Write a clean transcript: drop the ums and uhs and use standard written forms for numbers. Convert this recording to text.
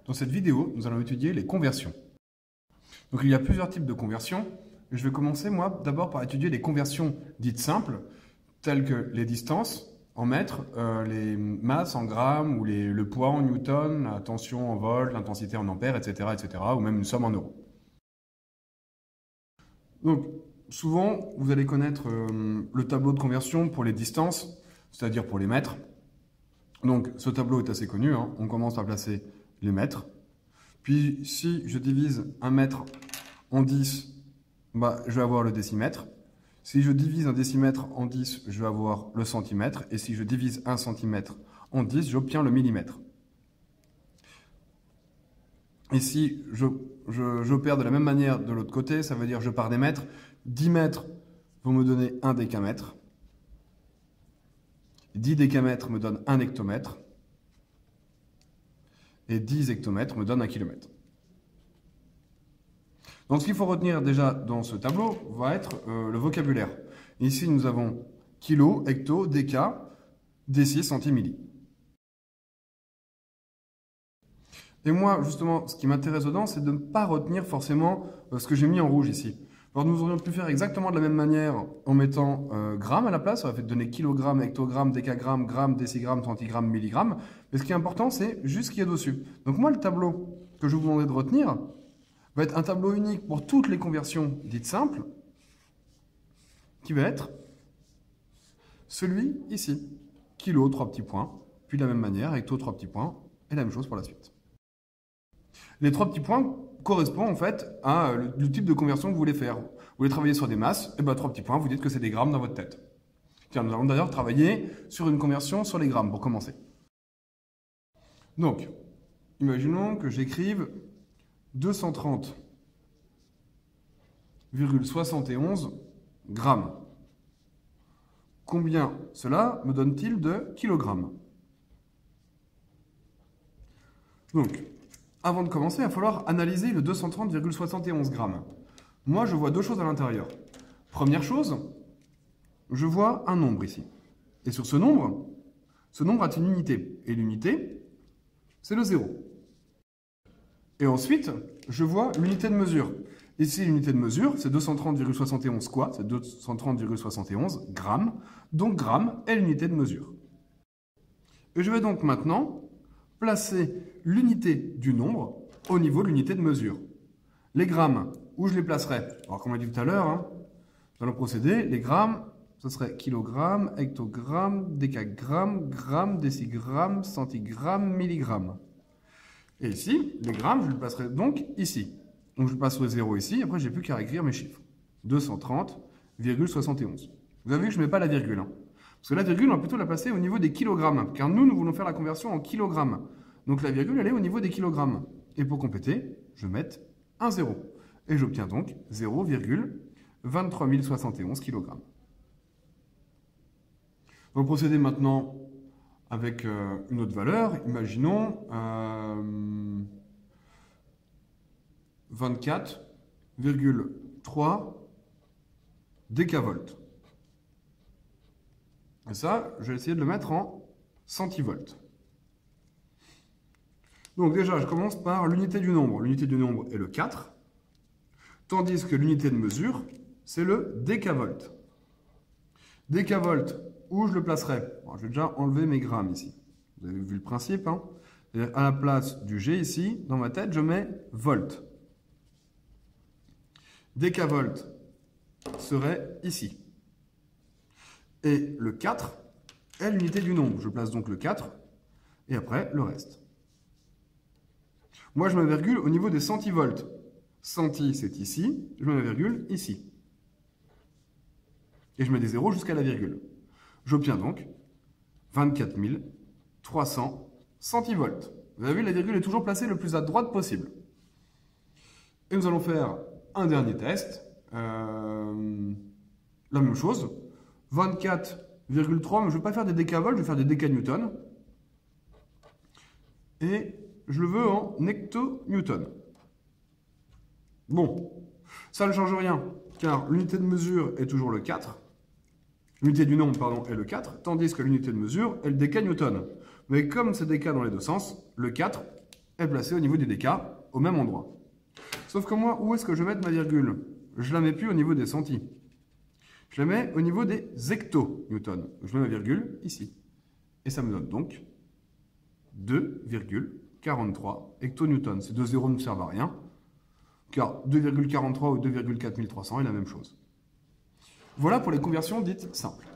Dans cette vidéo, nous allons étudier les conversions. Donc il y a plusieurs types de conversions. Je vais commencer, moi, d'abord par étudier les conversions dites simples, telles que les distances en mètres, les masses en grammes, ou le poids en newtons, la tension en volts, l'intensité en ampères, etc., ou même une somme en euros. Donc, souvent, vous allez connaître le tableau de conversion pour les distances, c'est-à-dire pour les mètres. Donc, ce tableau est assez connu, hein. On commence par placer les mètres. Puis, si je divise un mètre en 10, je vais avoir le décimètre. Si je divise un décimètre en 10, je vais avoir le centimètre. Et si je divise un centimètre en 10, j'obtiens le millimètre. Et si j'opère de la même manière de l'autre côté, ça veut dire que je pars des mètres. 10 mètres vont me donner 1 décamètre. 10 décamètres me donnent 1 hectomètre. Et 10 hectomètres me donnent 1 kilomètre. Donc ce qu'il faut retenir déjà dans ce tableau va être le vocabulaire. Ici, nous avons kilo, hecto, déca, déci, centimilli. Et moi, justement, ce qui m'intéresse dedans, c'est de ne pas retenir forcément ce que j'ai mis en rouge ici. Alors nous aurions pu faire exactement de la même manière en mettant grammes à la place. Ça va donner kilogramme, hectogramme, décagramme, gramme, décigramme, centigramme, milligramme. Mais ce qui est important, c'est juste ce qu'il y a dessus. Donc moi, le tableau que je vous demandais de retenir va être un tableau unique pour toutes les conversions dites simples, qui va être celui ici. Kilo, 3 petits points. Puis de la même manière, hecto, 3 petits points. Et la même chose pour la suite. Les 3 petits points correspondent en fait à le type de conversion que vous voulez faire. Vous voulez travailler sur des masses, et 3 petits points, vous dites que c'est des grammes dans votre tête. Tiens, nous allons d'ailleurs travailler sur une conversion sur les grammes pour commencer. Donc, imaginons que j'écrive 230,71 grammes. Combien cela me donne-t-il de kilogrammes? Donc, avant de commencer, il va falloir analyser le 230,71 grammes. Moi, je vois deux choses à l'intérieur. Première chose, je vois un nombre ici. Et sur ce nombre a une unité. Et l'unité, c'est le 0. Et ensuite, je vois l'unité de mesure. Ici, l'unité de mesure, c'est 230,71 quoi? C'est 230,71 grammes. Donc, gramme est l'unité de mesure. Et je vais donc maintenant placer l'unité du nombre au niveau de l'unité de mesure. Les grammes, où je les placerai? Alors, comme on a dit tout à l'heure, nous allons procéder. Les grammes, ce serait kilogramme, hectogramme, décagramme, gramme, décigramme, centigramme, milligramme. Et ici, les grammes, je les placerai donc ici. Donc, je passe le 0 ici. Après, j'ai plus qu'à écrire mes chiffres. 230,71. Vous avez vu que je ne mets pas la virgule. Parce que la virgule, on va plutôt la placer au niveau des kilogrammes. Car nous voulons faire la conversion en kilogrammes. Donc, la virgule, elle est au niveau des kilogrammes. Et pour compléter, je vais mettre un 0. Et j'obtiens donc 0,23071 kg. On va procéder maintenant avec une autre valeur. Imaginons 24,3 décavolt. Et ça, je vais essayer de le mettre en centivolts. Donc déjà, je commence par l'unité du nombre. L'unité du nombre est le 4, tandis que l'unité de mesure, c'est le décavolt. Décavolt, où je le placerai? Alors, je vais déjà enlever mes grammes ici. Vous avez vu le principe, hein? À la place du G ici, dans ma tête, je mets volt. Décavolt serait ici. Et le 4 est l'unité du nombre. Je place donc le 4 et après le reste. Moi, je mets ma virgule au niveau des centivolts. Centi, c'est ici. Je mets ma virgule ici. Et je mets des zéros jusqu'à la virgule. J'obtiens donc 24 300 centivolts. Vous avez vu, la virgule est toujours placée le plus à droite possible. Et nous allons faire un dernier test. La même chose. 24,3, mais je ne vais pas faire des décavolts, je vais faire des décanewtons. Et je le veux en hectonewtons. Bon, ça ne change rien, car l'unité de mesure est toujours le 4. L'unité du nombre, pardon, est le 4, tandis que l'unité de mesure est le décanewton. Mais comme c'est déca dans les deux sens, le 4 est placée au niveau du dk, au même endroit. Sauf que moi, où est-ce que je vais mettre ma virgule? Je la mets plus au niveau des centis. Je la mets au niveau des hectonewtons. Je mets ma virgule ici. Et ça me donne donc 2,43 hectonewtons. Ces deux zéros ne servent à rien, car 2,43 ou 2,4300 est la même chose. Voilà pour les conversions dites simples.